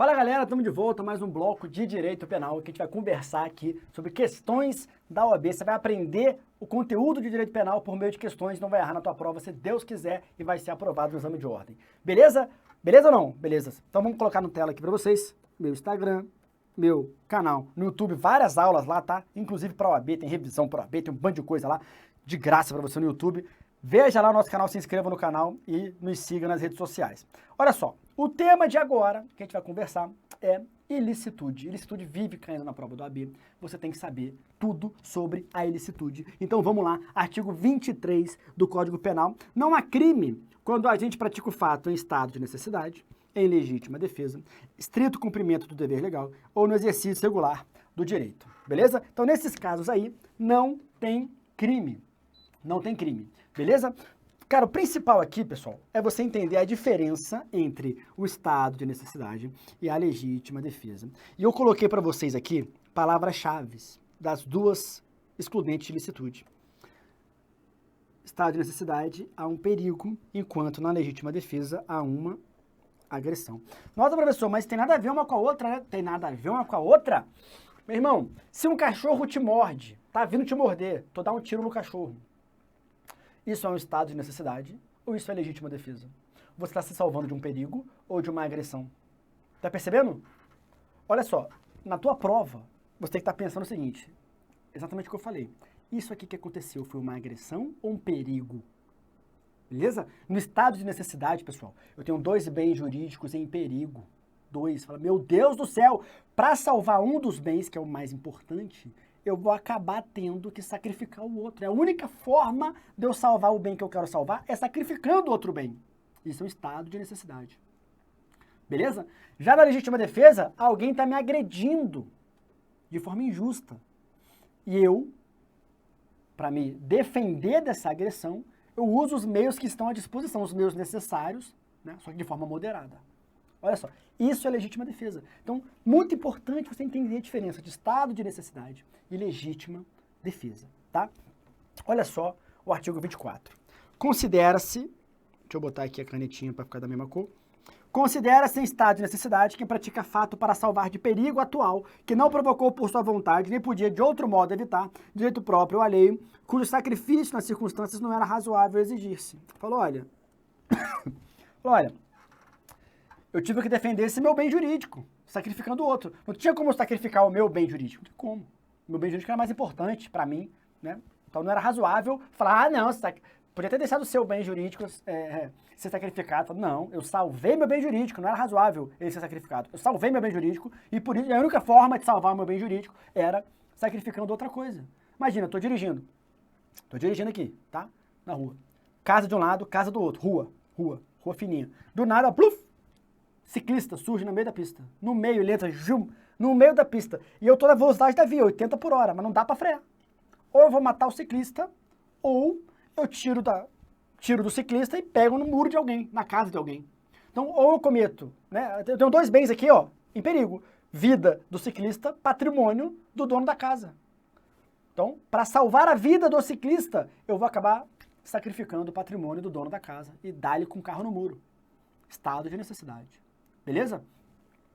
Fala galera, estamos de volta a mais um bloco de Direito Penal que a gente vai conversar aqui sobre questões da OAB. Você vai aprender o conteúdo de Direito Penal por meio de questões, não vai errar na tua prova se Deus quiser e vai ser aprovado no exame de ordem. Beleza? Beleza ou não? Beleza. Então vamos colocar na tela aqui para vocês meu Instagram, meu canal no YouTube, várias aulas lá, tá? Inclusive para OAB, tem revisão para OAB, tem um bando de coisa lá de graça para você no YouTube. Veja lá o nosso canal, se inscreva no canal e nos siga nas redes sociais. Olha só, o tema de agora que a gente vai conversar é ilicitude. Ilicitude vive caindo na prova do OAB. Você tem que saber tudo sobre a ilicitude. Então vamos lá, artigo 23 do Código Penal. Não há crime quando o agente pratica o fato em estado de necessidade, em legítima defesa, estrito cumprimento do dever legal ou no exercício regular do direito. Beleza? Então nesses casos aí, não tem crime. Não tem crime. Beleza? Cara, o principal aqui, pessoal, é você entender a diferença entre o estado de necessidade e a legítima defesa. E eu coloquei para vocês aqui palavras-chave das duas excludentes de ilicitude. Estado de necessidade há um perigo, enquanto na legítima defesa há uma agressão. Nossa, professor, mas tem nada a ver uma com a outra, né? Tem nada a ver uma com a outra? Meu irmão, se um cachorro te morde, tá vindo te morder, tu dá um tiro no cachorro. Isso é um estado de necessidade ou isso é legítima defesa? Você está se salvando de um perigo ou de uma agressão? Tá percebendo? Olha só, na tua prova, você tem que estar pensando o seguinte, exatamente o que eu falei. Isso aqui que aconteceu foi uma agressão ou um perigo? Beleza? No estado de necessidade, pessoal, eu tenho dois bens jurídicos em perigo. Dois. Fala, meu Deus do céu, para salvar um dos bens, que é o mais importante, eu vou acabar tendo que sacrificar o outro. É a única forma de eu salvar o bem que eu quero salvar é sacrificando outro bem. Isso é um estado de necessidade. Beleza? Já na legítima defesa, alguém está me agredindo de forma injusta. E eu, para me defender dessa agressão, eu uso os meios que estão à disposição, os meios necessários, né? Só que de forma moderada. Olha só, isso é legítima defesa. Então, muito importante você entender a diferença de estado de necessidade e legítima defesa, tá? Olha só o artigo 24. Considera-se, deixa eu botar aqui a canetinha para ficar da mesma cor, considera-se em estado de necessidade quem pratica fato para salvar de perigo atual, que não provocou por sua vontade, nem podia de outro modo evitar, direito próprio ou alheio, cujo sacrifício nas circunstâncias não era razoável exigir-se. Falou, olha, eu tive que defender esse meu bem jurídico, sacrificando o outro. Não tinha como eu sacrificar o meu bem jurídico. Não tinha como. O meu bem jurídico era mais importante para mim, né? Então não era razoável falar, não, podia ter deixado o seu bem jurídico ser sacrificado. Não, eu salvei meu bem jurídico, não era razoável ele ser sacrificado. Eu salvei meu bem jurídico e por isso a única forma de salvar o meu bem jurídico era sacrificando outra coisa. Imagina, eu tô dirigindo aqui, tá? Na rua. Casa de um lado, casa do outro. Rua fininha. Do nada, pluf! Ciclista surge no meio da pista. No meio, ele entra, no meio da pista. E eu tô na velocidade da via, 80 por hora, mas não dá pra frear. Ou eu vou matar o ciclista, ou eu tiro do ciclista e pego no muro de alguém, na casa de alguém. Então, ou eu cometo, né? Eu tenho dois bens aqui, ó, em perigo. Vida do ciclista, patrimônio do dono da casa. Então, para salvar a vida do ciclista, eu vou acabar sacrificando o patrimônio do dono da casa e dar-lhe com o carro no muro. Estado de necessidade. Beleza?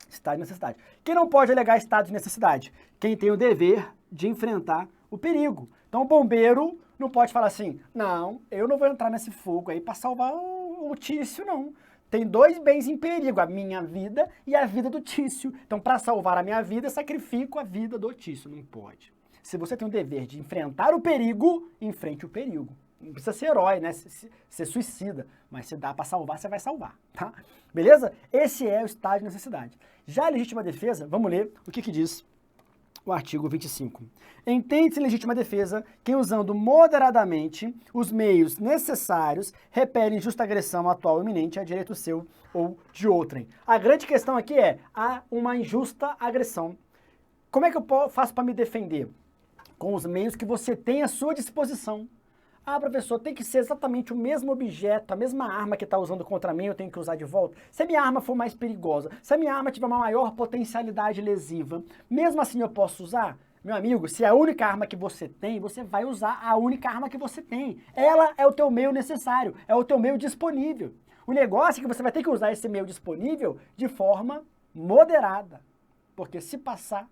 Estado de necessidade. Quem não pode alegar estado de necessidade? Quem tem o dever de enfrentar o perigo. Então o bombeiro não pode falar assim, não, eu não vou entrar nesse fogo aí para salvar o Tício, não. Tem dois bens em perigo, a minha vida e a vida do Tício. Então para salvar a minha vida, sacrifico a vida do Tício. Não pode. Se você tem o dever de enfrentar o perigo, enfrente o perigo. Não precisa ser herói, né? Ser suicida. Mas se dá para salvar, você vai salvar, tá? Beleza? Esse é o estado de necessidade. Já a legítima defesa, vamos ler o que diz o artigo 25. Entende-se legítima defesa quem, usando moderadamente os meios necessários, repele injusta agressão atual ou iminente a direito seu ou de outrem. A grande questão aqui é, há uma injusta agressão. Como é que eu faço para me defender? Com os meios que você tem à sua disposição. Ah, professor, tem que ser exatamente o mesmo objeto, a mesma arma que está usando contra mim, eu tenho que usar de volta? Se a minha arma for mais perigosa, se a minha arma tiver uma maior potencialidade lesiva, mesmo assim eu posso usar? Meu amigo, se é a única arma que você tem, você vai usar a única arma que você tem. Ela é o teu meio necessário, é o teu meio disponível. O negócio é que você vai ter que usar esse meio disponível de forma moderada. Porque se passar,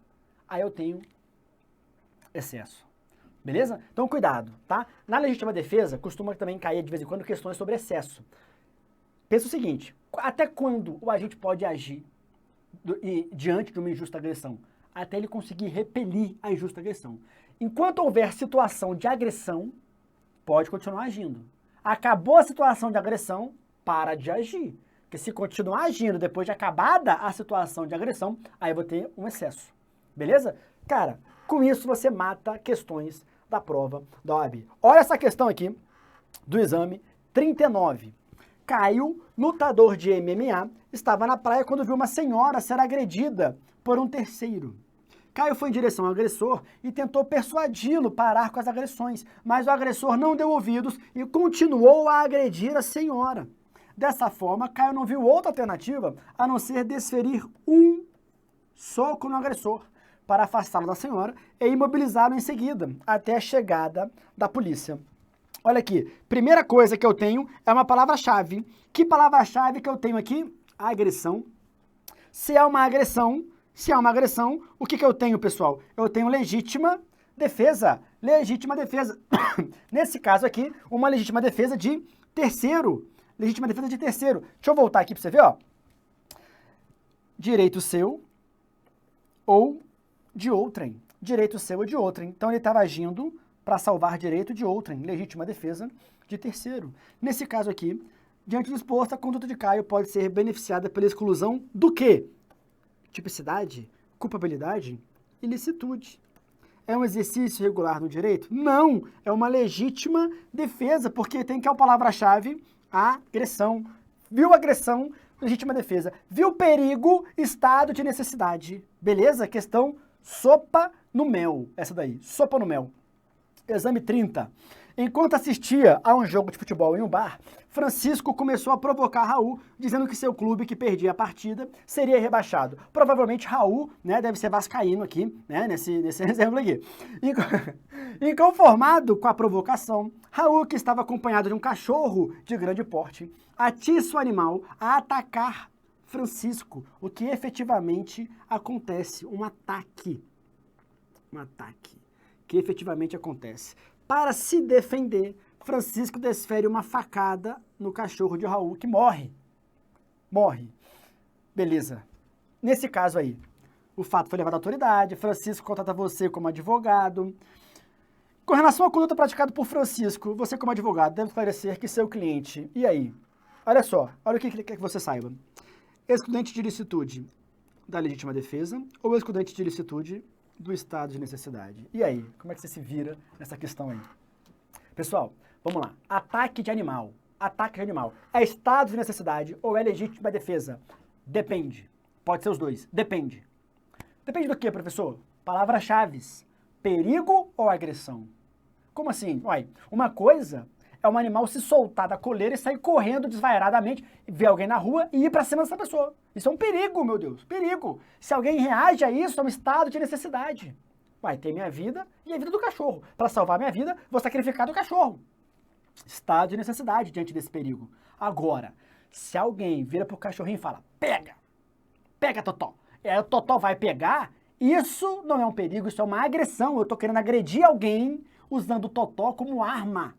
aí eu tenho excesso. Beleza? Então, cuidado, tá? Na legítima defesa, costuma também cair de vez em quando questões sobre excesso. Pensa o seguinte, até quando o agente pode agir diante de uma injusta agressão? Até ele conseguir repelir a injusta agressão. Enquanto houver situação de agressão, pode continuar agindo. Acabou a situação de agressão, para de agir. Porque se continuar agindo depois de acabada a situação de agressão, aí eu vou ter um excesso. Beleza? Cara, com isso você mata questões da prova da OAB. Olha essa questão aqui do exame 39. Caio, lutador de MMA, estava na praia quando viu uma senhora ser agredida por um terceiro. Caio foi em direção ao agressor e tentou persuadi-lo a parar com as agressões, mas o agressor não deu ouvidos e continuou a agredir a senhora. Dessa forma, Caio não viu outra alternativa a não ser desferir um soco no agressor para afastá-lo da senhora e imobilizá-lo em seguida, até a chegada da polícia. Olha aqui, primeira coisa que eu tenho é uma palavra-chave. Que palavra-chave que eu tenho aqui? Agressão. Se é uma agressão, o que eu tenho, pessoal? Eu tenho legítima defesa. Legítima defesa. Nesse caso aqui, uma legítima defesa de terceiro. Legítima defesa de terceiro. Deixa eu voltar aqui para você ver, ó. Direito seu ou de outrem. Direito seu ou de outrem. Então ele estava agindo para salvar direito de outrem. Legítima defesa de terceiro. Nesse caso aqui, diante do exposto, a conduta de Caio pode ser beneficiada pela exclusão do quê? Tipicidade, culpabilidade, ilicitude. É um exercício regular no direito? Não, é uma legítima defesa, porque tem que é a palavra-chave, agressão. Viu agressão, legítima defesa. Viu perigo, estado de necessidade. Beleza? Questão sopa no mel, essa daí, sopa no mel. Exame 30. Enquanto assistia a um jogo de futebol em um bar, Francisco começou a provocar Raul, dizendo que seu clube, que perdia a partida, seria rebaixado. Provavelmente Raul, né, deve ser vascaíno aqui, né, nesse exemplo aqui. Inconformado com a provocação, Raul, que estava acompanhado de um cachorro de grande porte, atiça o animal a atacar Francisco, o que efetivamente acontece, um ataque que efetivamente acontece. Para se defender, Francisco desfere uma facada no cachorro de Raul, que morre. Beleza. Nesse caso aí, o fato foi levado à autoridade, Francisco contrata você como advogado. Com relação à conduta praticada por Francisco, você como advogado deve esclarecer que seu cliente... E aí? Olha só, olha o que ele quer que você saiba. Excludente de ilicitude da legítima defesa ou excludente de ilicitude do estado de necessidade. E aí, como é que você se vira nessa questão aí? Pessoal, vamos lá. Ataque de animal. É estado de necessidade ou é legítima defesa? Depende. Pode ser os dois. Depende. Depende do que, professor? Palavras-chave. Perigo ou agressão? Como assim? Uai, uma coisa é um animal se soltar da coleira e sair correndo desvairadamente, ver alguém na rua e ir pra cima dessa pessoa. Isso é um perigo, meu Deus, perigo. Se alguém reage a isso, é um estado de necessidade. Vai ter minha vida e a vida do cachorro. Para salvar minha vida, vou sacrificar do cachorro. Estado de necessidade diante desse perigo. Agora, se alguém vira pro cachorrinho e fala, pega, Totó. E aí o Totó vai pegar, isso não é um perigo, isso é uma agressão. Eu tô querendo agredir alguém usando o Totó como arma.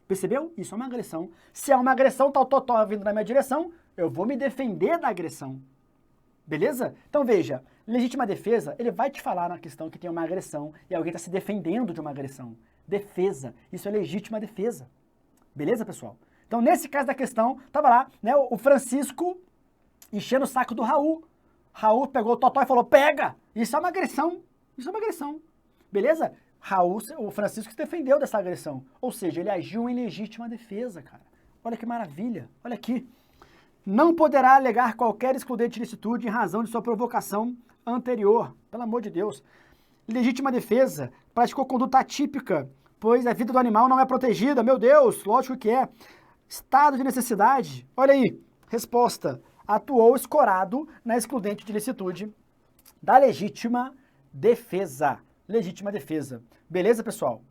Percebeu? Isso é uma agressão. Se é uma agressão, tá o Totó vindo na minha direção, eu vou me defender da agressão. Beleza? Então veja, legítima defesa, ele vai te falar na questão que tem uma agressão e alguém está se defendendo de uma agressão. Defesa, isso é legítima defesa. Beleza, pessoal? Então nesse caso da questão, tava lá, né, o Francisco enchendo o saco do Raul. Raul pegou o Totó e falou, pega! Isso é uma agressão. Beleza? Raul, o Francisco se defendeu dessa agressão. Ou seja, ele agiu em legítima defesa, cara. Olha que maravilha. Olha aqui. Não poderá alegar qualquer excludente de ilicitude em razão de sua provocação anterior. Pelo amor de Deus. Legítima defesa. Praticou conduta atípica, pois a vida do animal não é protegida. Meu Deus, lógico que é. Estado de necessidade. Olha aí. Resposta. Atuou escorado na excludente de ilicitude da legítima defesa. Legítima defesa. Beleza, pessoal?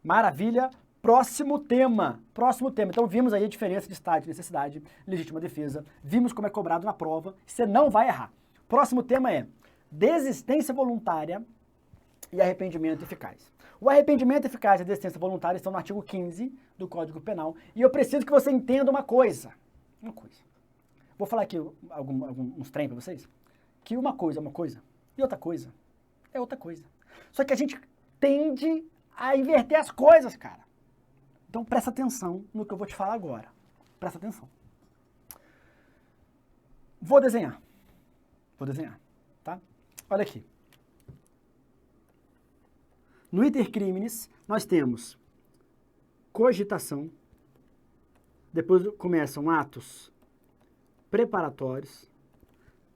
Maravilha. Próximo tema. Então vimos aí a diferença de estado de necessidade, legítima defesa. Vimos como é cobrado na prova. Você não vai errar. Próximo tema é desistência voluntária e arrependimento eficaz. O arrependimento eficaz e a desistência voluntária estão no artigo 15 do Código Penal. E eu preciso que você entenda uma coisa. Vou falar aqui alguns trem para vocês. Que uma coisa é uma coisa e outra coisa é outra coisa. Só que a gente tende a inverter as coisas, cara. Então presta atenção no que eu vou te falar agora. Presta atenção. Vou desenhar, tá? Olha aqui. No iter criminis, nós temos cogitação, depois começam atos preparatórios,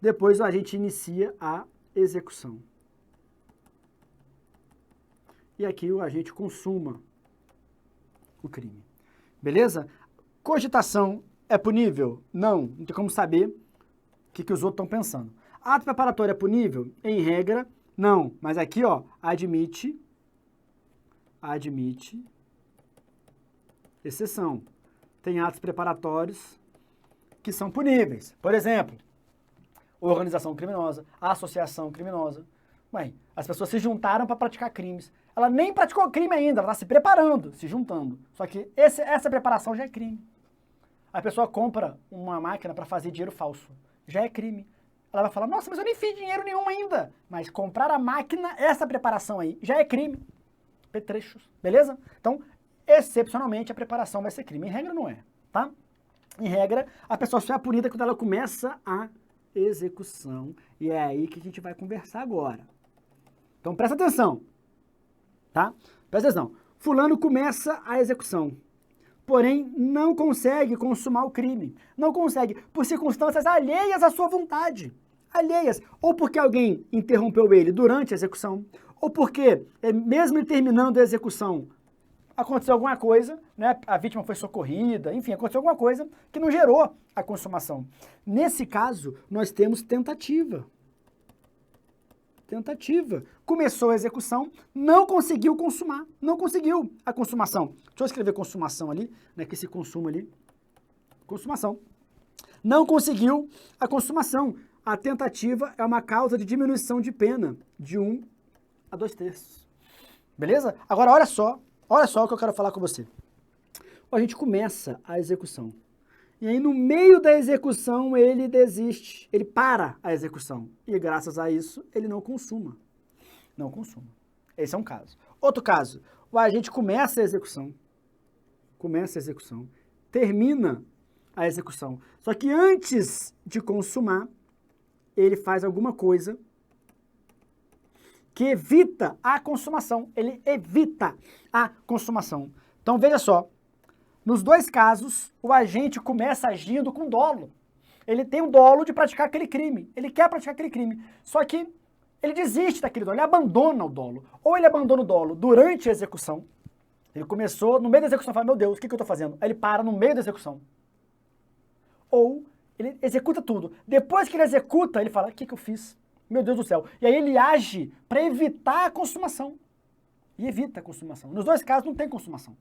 depois a gente inicia a execução. E aqui a gente consuma o crime. Beleza? Cogitação é punível? Não, não tem como saber o que os outros estão pensando. Ato preparatório é punível? Em regra, não. Mas aqui, ó, admite exceção. Tem atos preparatórios que são puníveis. Por exemplo, organização criminosa, associação criminosa. Bem, as pessoas se juntaram para praticar crimes. Ela nem praticou crime ainda, ela está se preparando, se juntando. Só que essa preparação já é crime. A pessoa compra uma máquina para fazer dinheiro falso. Já é crime. Ela vai falar, nossa, mas eu nem fiz dinheiro nenhum ainda. Mas comprar a máquina, essa preparação aí, já é crime. Petrechos, beleza? Então, excepcionalmente, a preparação vai ser crime. Em regra, não é, tá? Em regra, a pessoa só é punida quando ela começa a execução. E é aí que a gente vai conversar agora. Então, presta atenção, tá? Presta atenção. Fulano começa a execução, porém não consegue consumar o crime. Não consegue, por circunstâncias alheias à sua vontade. Alheias. Ou porque alguém interrompeu ele durante a execução, ou porque, mesmo ele terminando a execução, aconteceu alguma coisa, né? A vítima foi socorrida, enfim, aconteceu alguma coisa que não gerou a consumação. Nesse caso, nós temos tentativa. Tentativa. Começou a execução, não conseguiu consumar, não conseguiu a consumação. Deixa eu escrever consumação ali, né, que esse consumo ali, consumação. Não conseguiu a consumação. A tentativa é uma causa de diminuição de pena de 1 a 2/3. Beleza? Agora, olha só o que eu quero falar com você. A gente começa a execução. E aí, no meio da execução, ele desiste, ele para a execução. E graças a isso, ele não consuma. Não consuma. Esse é um caso. Outro caso, o agente começa a execução, termina a execução. Só que antes de consumar, ele faz alguma coisa que evita a consumação. Ele evita a consumação. Então, veja só. Nos dois casos, o agente começa agindo com dolo. Ele tem o dolo de praticar aquele crime. Ele quer praticar aquele crime. Só que ele desiste daquele dolo, ele abandona o dolo. Ou ele abandona o dolo durante a execução. Ele começou, no meio da execução, fala, meu Deus, o que eu estou fazendo? Aí ele para no meio da execução. Ou ele executa tudo. Depois que ele executa, ele fala, o que eu fiz? Meu Deus do céu. E aí ele age para evitar a consumação. E evita a consumação. Nos dois casos não tem consumação.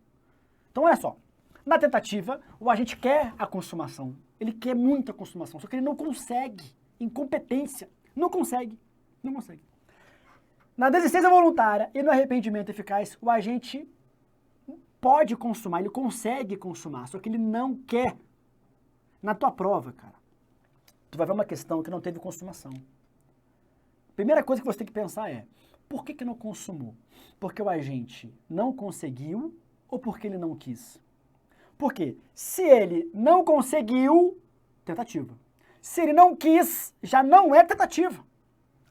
Então olha só. Na tentativa, o agente quer a consumação. Ele quer muita consumação, só que ele não consegue. Incompetência. Não consegue. Na desistência voluntária e no arrependimento eficaz, o agente pode consumar, ele consegue consumar, só que ele não quer. Na tua prova, cara, tu vai ver uma questão que não teve consumação. Primeira coisa que você tem que pensar é, por que não consumou? Porque o agente não conseguiu ou porque ele não quis? Porque se ele não conseguiu, tentativa. Se ele não quis, já não é tentativa.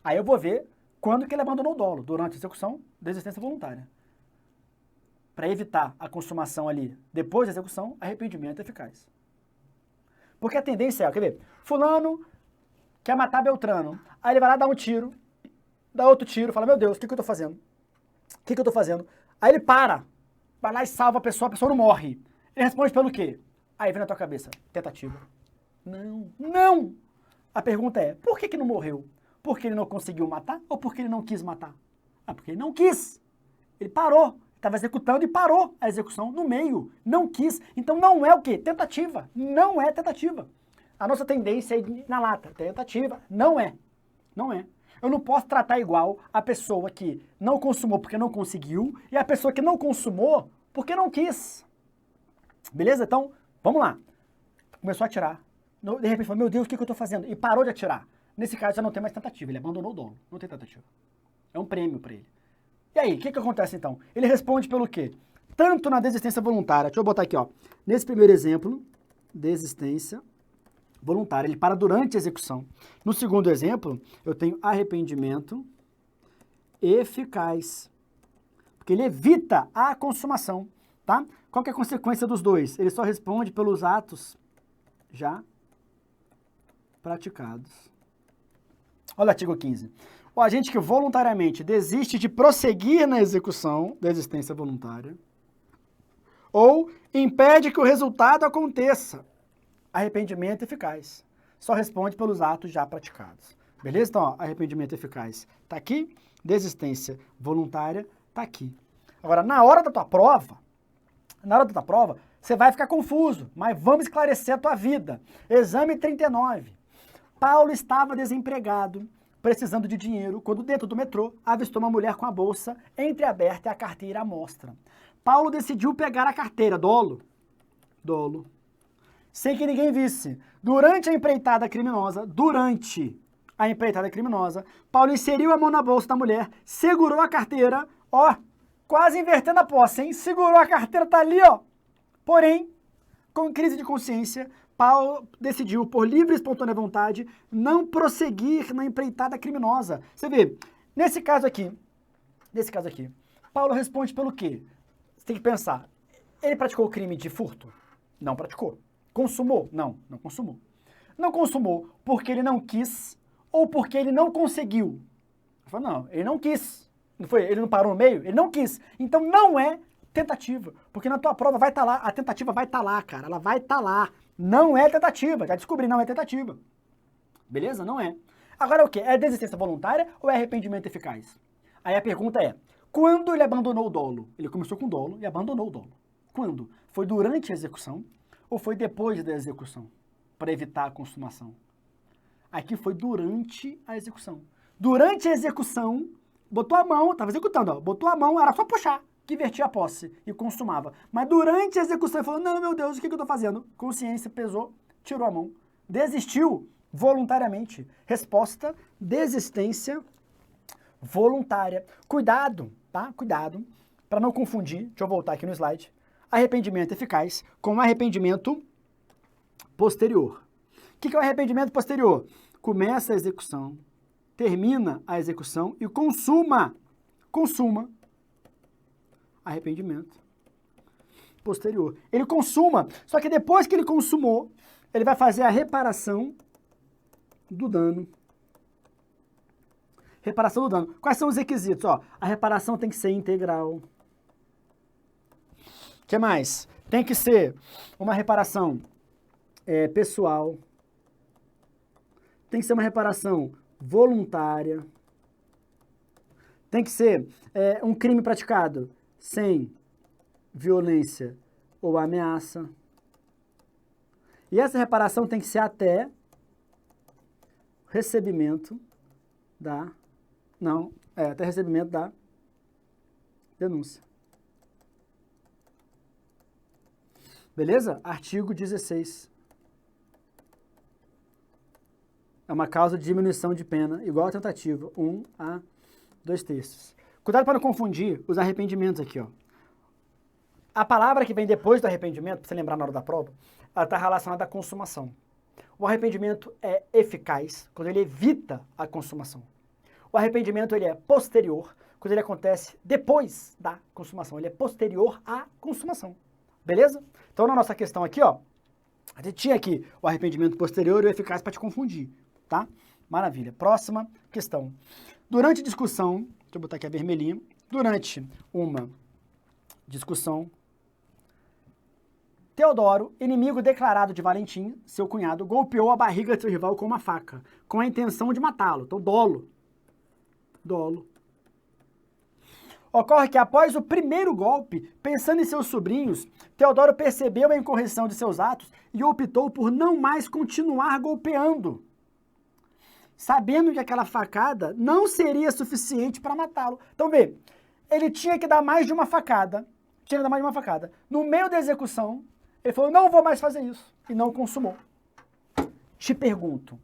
Aí eu vou ver quando que ele abandonou o dolo, durante a execução, desistência voluntária. Para evitar a consumação ali, depois da execução, arrependimento eficaz. Porque a tendência é, quer ver, fulano quer matar Beltrano, aí ele vai lá dar um tiro, dá outro tiro, fala, meu Deus, o que eu tô fazendo? Aí ele para, vai lá e salva a pessoa não morre. Ele responde pelo quê? Aí vem na tua cabeça, tentativa. Não! A pergunta é, por que não morreu? Porque ele não conseguiu matar ou porque ele não quis matar? Porque ele não quis. Ele parou, estava executando e parou a execução no meio. Não quis. Então não é o quê? Tentativa. Não é tentativa. A nossa tendência é ir na lata. Tentativa. Não é. Não é. Eu não posso tratar igual a pessoa que não consumou porque não conseguiu e a pessoa que não consumou porque não quis. Beleza? Então, vamos lá. Começou a atirar. De repente falou, meu Deus, o que eu estou fazendo? E parou de atirar. Nesse caso já não tem mais tentativa, ele abandonou o dolo. Não tem tentativa. É um prêmio para ele. E aí, o que acontece então? Ele responde pelo quê? Tanto na desistência voluntária, deixa eu botar aqui, ó. Nesse primeiro exemplo, desistência voluntária, ele para durante a execução. No segundo exemplo, eu tenho arrependimento eficaz, porque ele evita a consumação, tá? Qual que é a consequência dos dois? Ele só responde pelos atos já praticados. Olha o artigo 15. O agente que voluntariamente desiste de prosseguir na execução, desistência voluntária, ou impede que o resultado aconteça, arrependimento eficaz. Só responde pelos atos já praticados. Beleza? Então, ó, arrependimento eficaz está aqui, desistência voluntária está aqui. Agora, na hora da tua prova, você vai ficar confuso, mas vamos esclarecer a tua vida. Exame 39. Paulo estava desempregado, precisando de dinheiro, quando dentro do metrô avistou uma mulher com a bolsa entreaberta e a carteira à mostra. Paulo decidiu pegar a carteira, dolo, sem que ninguém visse. Durante a empreitada criminosa, Paulo inseriu a mão na bolsa da mulher, segurou a carteira, ó, quase invertendo a posse, hein? Segurou a carteira, tá ali, ó. Porém, com crise de consciência, Paulo decidiu, por livre e espontânea vontade, não prosseguir na empreitada criminosa. Você vê, nesse caso aqui, Paulo responde pelo quê? Você tem que pensar, ele praticou o crime de furto? Não praticou. Consumou? Não consumou. Não consumou porque ele não quis ou porque ele não conseguiu? Não, ele não quis. Não foi? Ele não parou no meio? Ele não quis. Então não é tentativa, porque na tua prova vai estar lá, a tentativa vai estar lá, cara, ela vai estar lá. Não é tentativa, já descobri, não é tentativa. Beleza? Não é. Agora o quê? É desistência voluntária ou é arrependimento eficaz? Aí a pergunta é, quando ele abandonou o dolo? Ele começou com dolo e abandonou o dolo. Quando? Foi durante a execução ou foi depois da execução? Para evitar a consumação. Aqui foi durante a execução. Durante a execução, botou a mão, estava executando, ó, botou a mão, era só puxar, que invertia a posse e consumava. Mas durante a execução ele falou, não, meu Deus, o que eu estou fazendo? Consciência pesou, tirou a mão. Desistiu voluntariamente. Resposta, desistência voluntária. Cuidado, tá? Cuidado, para não confundir, deixa eu voltar aqui no slide, arrependimento eficaz com arrependimento posterior. O que é o arrependimento posterior? Começa a execução, termina a execução e consuma arrependimento posterior. Ele consuma, só que depois que ele consumou, ele vai fazer a reparação do dano. Reparação do dano. Quais são os requisitos? Ó, a reparação tem que ser integral. O que mais? Tem que ser uma reparação pessoal. Tem que ser uma reparação voluntária. Tem que ser um crime praticado sem violência ou ameaça. E essa reparação tem que ser até recebimento da... Não, até recebimento da denúncia. Beleza? Artigo 16. É uma causa de diminuição de pena, igual a tentativa, 1 a 2/3. Cuidado para não confundir os arrependimentos aqui, ó. A palavra que vem depois do arrependimento, para você lembrar na hora da prova, ela está relacionada à consumação. O arrependimento é eficaz quando ele evita a consumação. O arrependimento ele é posterior quando ele acontece depois da consumação. Ele é posterior à consumação. Beleza? Então, na nossa questão aqui, ó, a gente tinha aqui o arrependimento posterior e o eficaz para te confundir, tá? Maravilha. Próxima questão. Durante discussão, deixa eu botar aqui a vermelhinha, durante uma discussão, Teodoro, inimigo declarado de Valentim, seu cunhado, golpeou a barriga de seu rival com uma faca, com a intenção de matá-lo. Então, dolo. Ocorre que após o primeiro golpe, pensando em seus sobrinhos, Teodoro percebeu a incorreção de seus atos e optou por não mais continuar golpeando. sabendo que aquela facada não seria suficiente para matá-lo. Então, vê, ele tinha que dar mais de uma facada, No meio da execução, ele falou, não vou mais fazer isso, e não consumou. Te pergunto,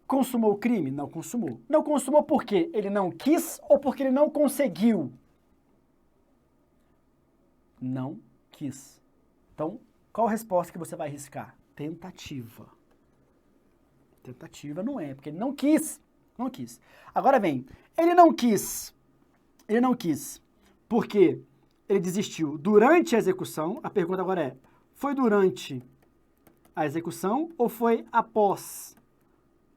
consumou o crime? Não consumou. Não consumou por quê? Ele não quis ou porque ele não conseguiu? Não quis. Então, qual a resposta que você vai arriscar? Tentativa. Tentativa não é, porque ele não quis. Não quis. Agora vem, ele não quis porque ele desistiu durante a execução. A pergunta agora é, foi durante a execução ou foi após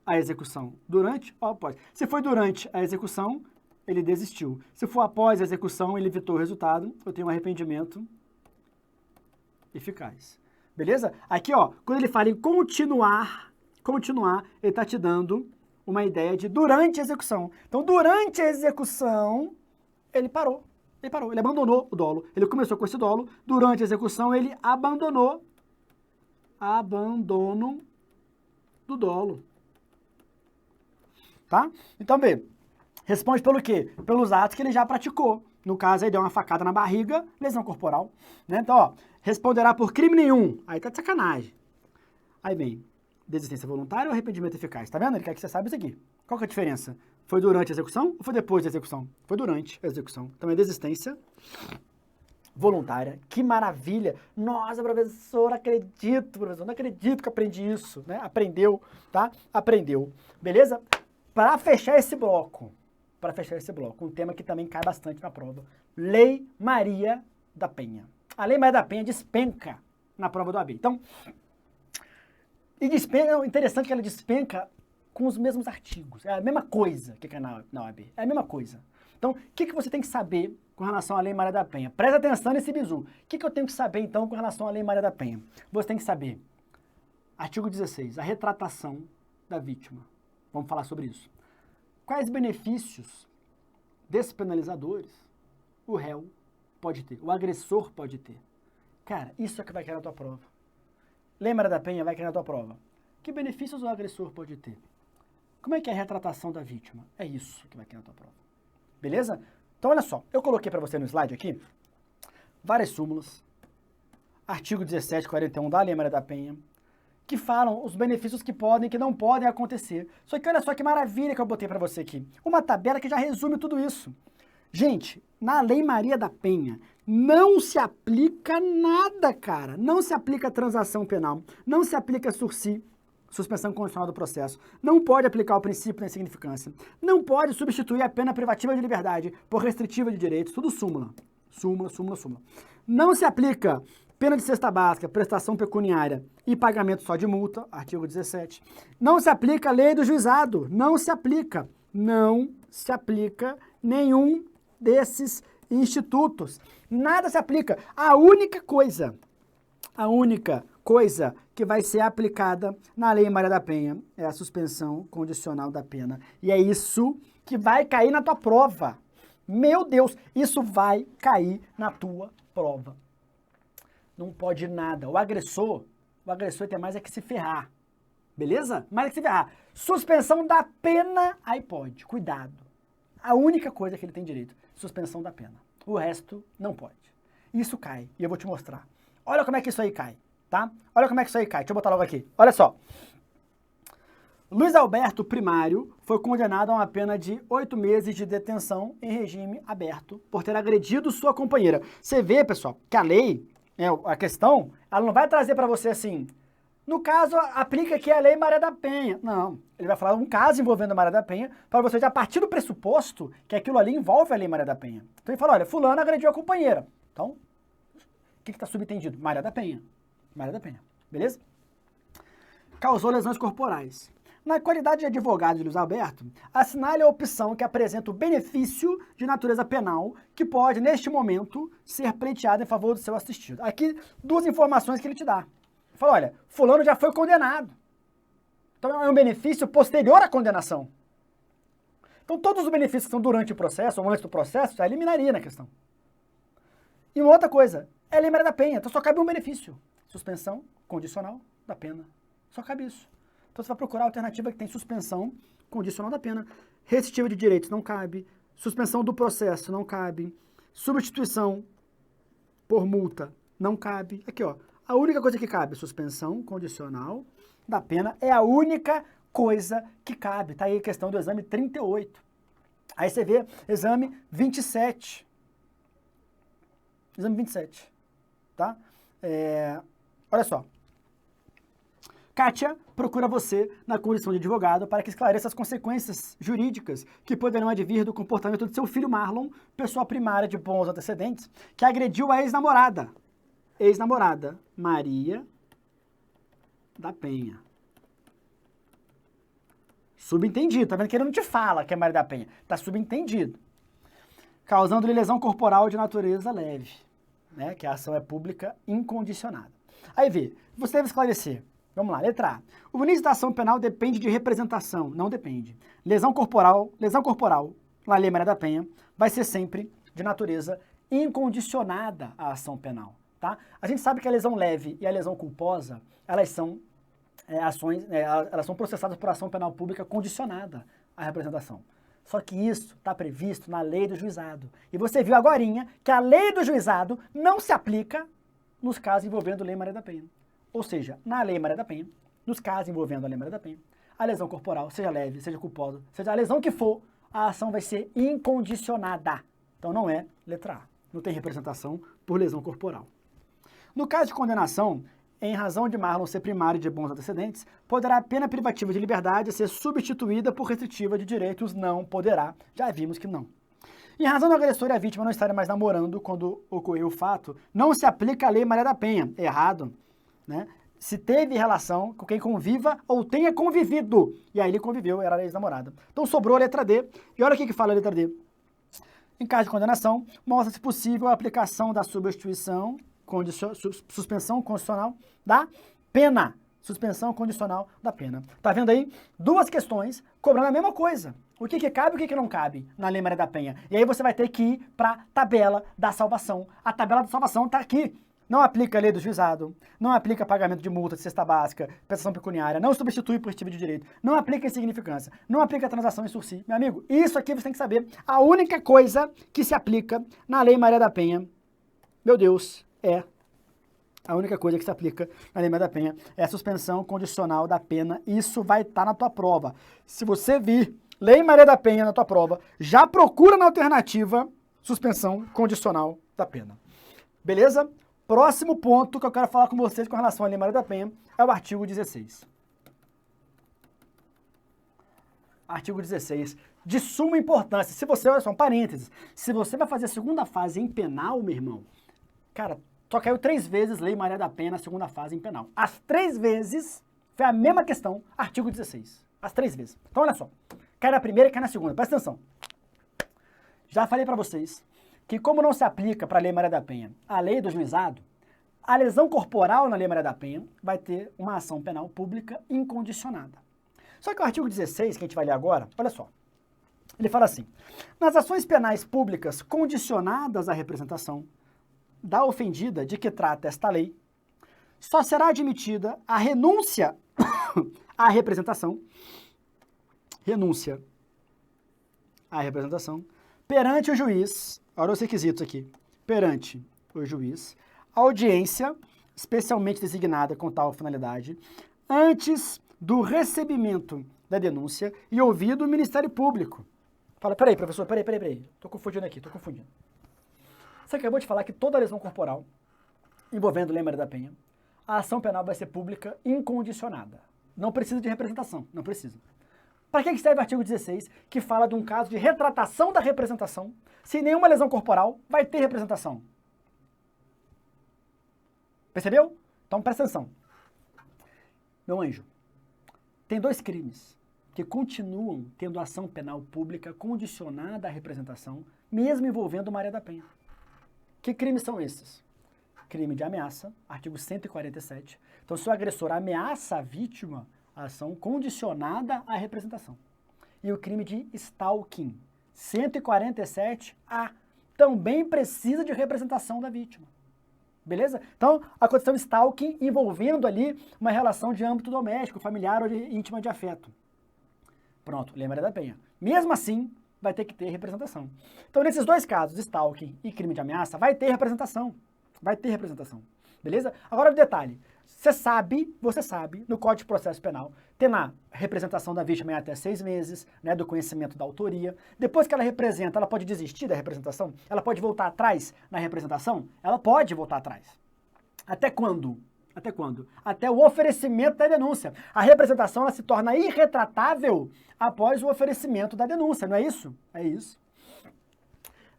a execução? Durante ou após? Se foi durante a execução, ele desistiu. Se for após a execução, ele evitou o resultado, eu tenho um arrependimento eficaz. Beleza? Aqui, ó, quando ele fala em continuar, ele está te dando uma ideia de durante a execução. Então, durante a execução, ele parou. Ele abandonou o dolo. Ele começou com esse dolo, durante a execução, ele abandono do dolo. Tá? Então, vê, responde pelo quê? Pelos atos que ele já praticou. No caso, aí deu uma facada na barriga, lesão corporal. Né? Então, ó, responderá por crime nenhum. Aí tá de sacanagem. Aí vem, desistência voluntária ou arrependimento eficaz? Tá vendo? Ele quer que você saiba isso aqui. Qual que é a diferença? Foi durante a execução ou foi depois da execução? Foi durante a execução. Então, é desistência voluntária. Que maravilha! Nossa, professor, não acredito que aprendi isso, né? Aprendeu, tá? Aprendeu. Beleza? Para fechar esse bloco, um tema que também cai bastante na prova, Lei Maria da Penha. A Lei Maria da Penha despenca na prova do AB. Então, e despenca, é interessante que ela despenca com os mesmos artigos. É a mesma coisa que cai na OAB. É a mesma coisa. Então, o que você tem que saber com relação à Lei Maria da Penha? Presta atenção nesse bizu. O que eu tenho que saber, então, com relação à Lei Maria da Penha? Você tem que saber, artigo 16, a retratação da vítima. Vamos falar sobre isso. Quais benefícios despenalizadores o réu pode ter, o agressor pode ter? Cara, isso é que vai cair na tua prova. Lei Maria da Penha vai cair na tua prova. Que benefícios o agressor pode ter? Como é que é a retratação da vítima? É isso que vai cair na tua prova. Beleza? Então, olha só. Eu coloquei para você no slide aqui várias súmulas, artigo 1741 da Lei Maria da Penha, que falam os benefícios que podem e que não podem acontecer. Só que olha só que maravilha que eu botei para você aqui. Uma tabela que já resume tudo isso. Gente, na Lei Maria da Penha não se aplica nada, cara. Não se aplica transação penal, não se aplica sursi, suspensão condicional do processo, não pode aplicar o princípio da insignificância, não pode substituir a pena privativa de liberdade por restritiva de direitos, tudo súmula. Súmula. Não se aplica pena de cesta básica, prestação pecuniária e pagamento só de multa, artigo 17. Não se aplica a lei do juizado, não se aplica nenhum desses institutos. Nada se aplica. A única coisa que vai ser aplicada na Lei Maria da Penha é a suspensão condicional da pena. E é isso que vai cair na tua prova. Meu Deus, isso vai cair na tua prova. Não pode nada. O agressor tem mais é que se ferrar. Beleza? Mais é que se ferrar. Suspensão da pena, aí pode. Cuidado. A única coisa que ele tem direito, suspensão da pena. O resto não pode. Isso cai. E eu vou te mostrar. Olha como é que isso aí cai, tá? Olha como é que isso aí cai. Deixa eu botar logo aqui. Olha só. Luiz Alberto Primário foi condenado a uma pena de 8 meses de detenção em regime aberto por ter agredido sua companheira. Você vê, pessoal, que a lei, a questão, ela não vai trazer para você assim, no caso, aplica aqui a Lei Maria da Penha. Não, ele vai falar um caso envolvendo a Maria da Penha, para você já partir do pressuposto que aquilo ali envolve a Lei Maria da Penha. Então ele fala, olha, fulano agrediu a companheira. Então, o que está subtendido? Maria da Penha. Maria da Penha, beleza? Causou lesões corporais. Na qualidade de advogado de Luiz Alberto, assinale a opção que apresenta o benefício de natureza penal que pode, neste momento, ser pleiteado em favor do seu assistido. Aqui, duas informações que ele te dá. Ele fala, olha, fulano já foi condenado. Então, é um benefício posterior à condenação. Então, todos os benefícios que são durante o processo ou antes do processo, já eliminaria na questão. E uma outra coisa, é Lei Maria da Penha, então só cabe um benefício. Suspensão condicional da pena. Só cabe isso. Então você vai procurar a alternativa que tem suspensão condicional da pena. Restritiva de direitos não cabe. Suspensão do processo não cabe. Substituição por multa não cabe. Aqui, ó. A única coisa que cabe, suspensão condicional da pena, é a única coisa que cabe. Tá aí a questão do exame 38. Aí você vê exame 27. Exame 27. Tá? Olha só. Kátia procura você na condição de advogado para que esclareça as consequências jurídicas que poderão advir do comportamento de seu filho Marlon, pessoa primária de bons antecedentes, que agrediu a ex-namorada. Ex-namorada Maria da Penha. Subentendido, tá vendo que ele não te fala que é Maria da Penha. Tá subentendido. Causando-lhe lesão corporal de natureza leve, né? Que a ação é pública incondicionada. Aí vê, você deve esclarecer. Vamos lá, letra A. O início da ação penal depende de representação. Não depende. Lesão corporal, na Lei Maria da Penha, vai ser sempre de natureza incondicionada a ação penal. Tá? A gente sabe que a lesão leve e a lesão culposa, elas são elas são processadas por ação penal pública condicionada à representação. Só que isso está previsto na lei do juizado. E você viu agorinha que a lei do juizado não se aplica nos casos envolvendo a Lei Maria da Penha. Ou seja, na Lei Maria da Penha, nos casos envolvendo a Lei Maria da Penha, a lesão corporal, seja leve, seja culposa, seja a lesão que for, a ação vai ser incondicionada. Então não é letra A. Não tem representação por lesão corporal. No caso de condenação, em razão de Marlon ser primário de bons antecedentes, poderá a pena privativa de liberdade ser substituída por restritiva de direitos? Não poderá. Já vimos que não. Em razão do agressor e a vítima não estarem mais namorando quando ocorreu o fato, não se aplica a Lei Maria da Penha. Errado. Né? Se teve relação com quem conviva ou tenha convivido. E aí ele conviveu, era a ex-namorada. Então sobrou a letra D. E olha o que fala a letra D. Em caso de condenação, mostra-se possível a aplicação da suspensão condicional da pena. Suspensão condicional da pena. Tá vendo aí? Duas questões cobrando a mesma coisa. O que cabe e o que não cabe na Lei Maria da Penha. E aí você vai ter que ir para a tabela da salvação. A tabela da salvação está aqui. Não aplica a lei do juizado, não aplica pagamento de multa de cesta básica, prestação pecuniária, não substitui por restritiva de direito, não aplica insignificância, não aplica transação em sursi. Meu amigo, isso aqui você tem que saber. A única coisa que se aplica na Lei Maria da Penha, meu Deus, a única coisa que se aplica na Lei Maria da Penha é a suspensão condicional da pena. Isso vai estar na tua prova. Se você vir Lei Maria da Penha na tua prova, já procura na alternativa suspensão condicional da pena. Beleza? Próximo ponto que eu quero falar com vocês com relação à Lei Maria da Penha é o artigo 16. Artigo 16, de suma importância. Se você, olha só, um parênteses, se você vai fazer a segunda fase em penal, meu irmão, cara, só caiu 3 vezes Lei Maria da Penha na segunda fase em penal. As 3 vezes foi a mesma questão, artigo 16. As 3 vezes. Então, olha só, cai na primeira e cai na segunda. Presta atenção. Já falei para vocês que como não se aplica para a Lei Maria da Penha a lei do juizado, a lesão corporal na Lei Maria da Penha vai ter uma ação penal pública incondicionada. Só que o artigo 16, que a gente vai ler agora, olha só, ele fala assim, nas ações penais públicas condicionadas à representação da ofendida de que trata esta lei, só será admitida a renúncia à representação, perante o juiz. Olha os requisitos aqui. Perante o juiz, audiência especialmente designada com tal finalidade, antes do recebimento da denúncia e ouvido o Ministério Público. Fala, peraí, professor, peraí. Tô confundindo. Você acabou de falar que toda lesão corporal envolvendo Lei Maria da Penha, a ação penal vai ser pública incondicionada. Não precisa de representação, não precisa. Para que serve o artigo 16, que fala de um caso de retratação da representação, se nenhuma lesão corporal vai ter representação? Percebeu? Então presta atenção. Meu anjo, tem 2 crimes que continuam tendo ação penal pública condicionada à representação, mesmo envolvendo Maria da Penha. Que crimes são esses? Crime de ameaça, artigo 147. Então, se o agressor ameaça a vítima, a ação condicionada à representação. E o crime de stalking, 147A, também precisa de representação da vítima. Beleza? Então, aconteceu stalking envolvendo ali uma relação de âmbito doméstico, familiar ou íntima de afeto. Pronto, Lei Maria da Penha. Mesmo assim, vai ter que ter representação. Então, nesses dois casos, stalking e crime de ameaça, vai ter representação. Vai ter representação. Beleza? Agora, o detalhe. Você sabe, no Código de Processo Penal, tem lá representação da vítima em até 6 meses, né, do conhecimento da autoria. Depois que ela representa, ela pode desistir da representação? Ela pode voltar atrás na representação? Ela pode voltar atrás. Até quando? Até quando? Até o oferecimento da denúncia. A representação ela se torna irretratável após o oferecimento da denúncia, não é isso? É isso.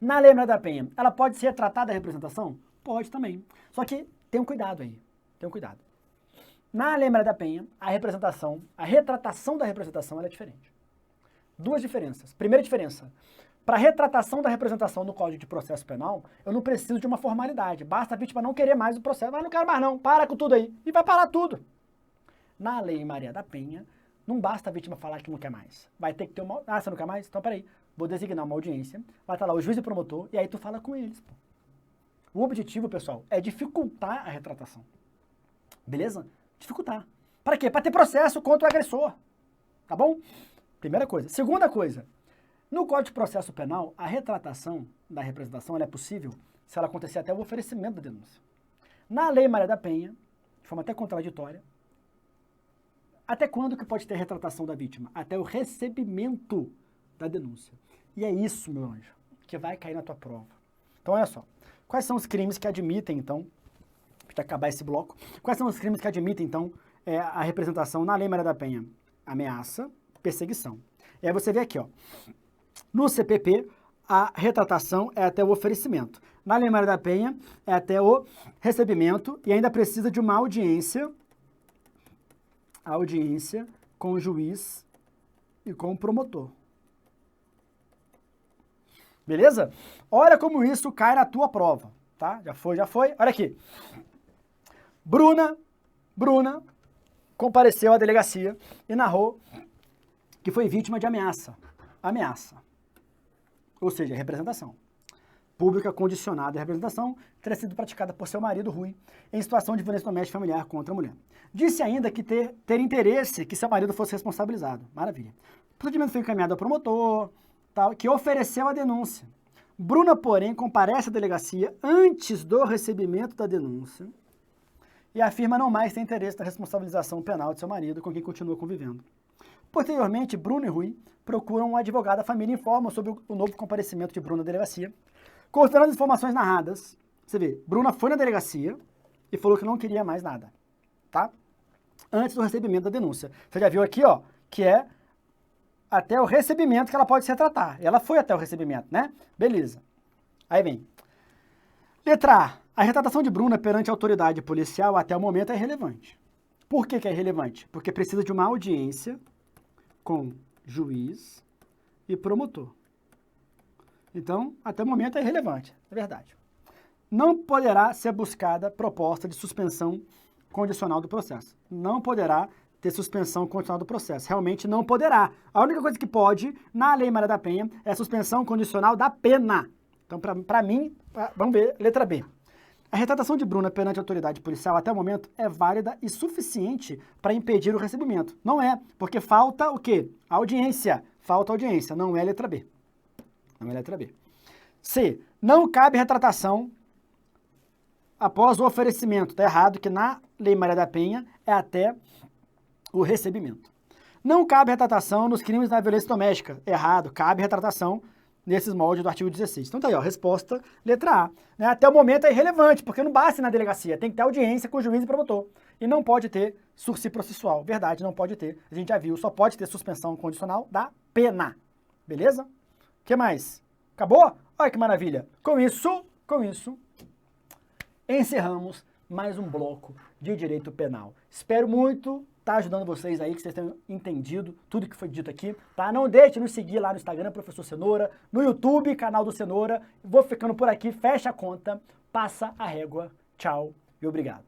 Na Lei Maria da Penha, ela pode ser retratada a representação? Pode também. Só que tem um cuidado aí. Tem um cuidado. Na Lei Maria da Penha, a retratação da representação ela é diferente. Duas diferenças. Primeira diferença. Para a retratação da representação no Código de Processo Penal, eu não preciso de uma formalidade. Basta a vítima não querer mais o processo. Mas não quero mais não, para com tudo aí. E vai parar tudo. Na Lei Maria da Penha, não basta a vítima falar que não quer mais. Vai ter que ter uma... Ah, você não quer mais? Então peraí. Vou designar uma audiência. Vai estar lá o juiz e o promotor. E aí tu fala com eles. Pô. O objetivo, pessoal, é dificultar a retratação. Beleza? Dificultar. Para quê? Para ter processo contra o agressor. Tá bom? Primeira coisa. Segunda coisa. No Código de Processo Penal, a retratação da representação ela é possível se ela acontecer até o oferecimento da denúncia. Na Lei Maria da Penha, de forma até contraditória, até quando que pode ter retratação da vítima? Até o recebimento da denúncia. E é isso, meu anjo, que vai cair na tua prova. Então, olha só. Quais são os crimes que admitem, então, para acabar esse bloco, quais são os crimes que admitem, então, a representação na Lei Maria da Penha? Ameaça, perseguição. E aí você vê aqui, ó. No CPP, a retratação é até o oferecimento. Na Lei Maria da Penha, é até o recebimento e ainda precisa de uma audiência com o juiz e com o promotor. Beleza? Olha como isso cai na tua prova, tá? Já foi. Olha aqui. Bruna compareceu à delegacia e narrou que foi vítima de ameaça. Ou seja, representação. Pública condicionada à representação teria sido praticada por seu marido, Rui, em situação de violência doméstica familiar contra a mulher. Disse ainda que ter interesse que seu marido fosse responsabilizado. Maravilha. O procedimento foi encaminhado ao promotor, tal, que ofereceu a denúncia. Bruna, porém, comparece à delegacia antes do recebimento da denúncia e afirma não mais ter interesse na responsabilização penal de seu marido, com quem continua convivendo. Posteriormente, Bruno e Rui procuram um advogado da família e informam sobre o novo comparecimento de Bruna à delegacia. Considerando as informações narradas, você vê, Bruna foi na delegacia e falou que não queria mais nada, tá? Antes do recebimento da denúncia. Você já viu aqui, ó, que é até o recebimento que ela pode se retratar. Ela foi até o recebimento, né? Beleza. Aí vem. Letra A. A retratação de Bruna perante a autoridade policial até o momento é irrelevante. Por que é irrelevante? Porque precisa de uma audiência com juiz e promotor. Então, até o momento é irrelevante, é verdade. Não poderá ser buscada proposta de suspensão condicional do processo. Não poderá ter suspensão condicional do processo. Realmente não poderá. A única coisa que pode, na Lei Maria da Penha, é a suspensão condicional da pena. Então, para mim, vamos ver, letra B. A retratação de Bruna perante a autoridade policial até o momento é válida e suficiente para impedir o recebimento. Não é, porque falta o quê? Audiência. Falta audiência, não é letra B. Não é letra B. C. Não cabe retratação após o oferecimento. Está errado que na Lei Maria da Penha é até o recebimento. Não cabe retratação nos crimes da violência doméstica. Errado, cabe retratação nesses moldes do artigo 16. Então tá aí, ó, resposta letra A. Né? Até o momento é irrelevante, porque não basta ir na delegacia, tem que ter audiência com o juiz e promotor. E não pode ter sursi processual. Verdade, não pode ter. A gente já viu, só pode ter suspensão condicional da pena. Beleza? O que mais? Acabou? Olha que maravilha. Com isso, encerramos mais um bloco de direito penal. Espero muito estar ajudando vocês aí, que vocês tenham entendido tudo que foi dito aqui, tá? Não deixe de nos seguir lá no Instagram, Professor Cenoura, no YouTube, canal do Cenoura. Vou ficando por aqui, fecha a conta, passa a régua. Tchau e obrigado.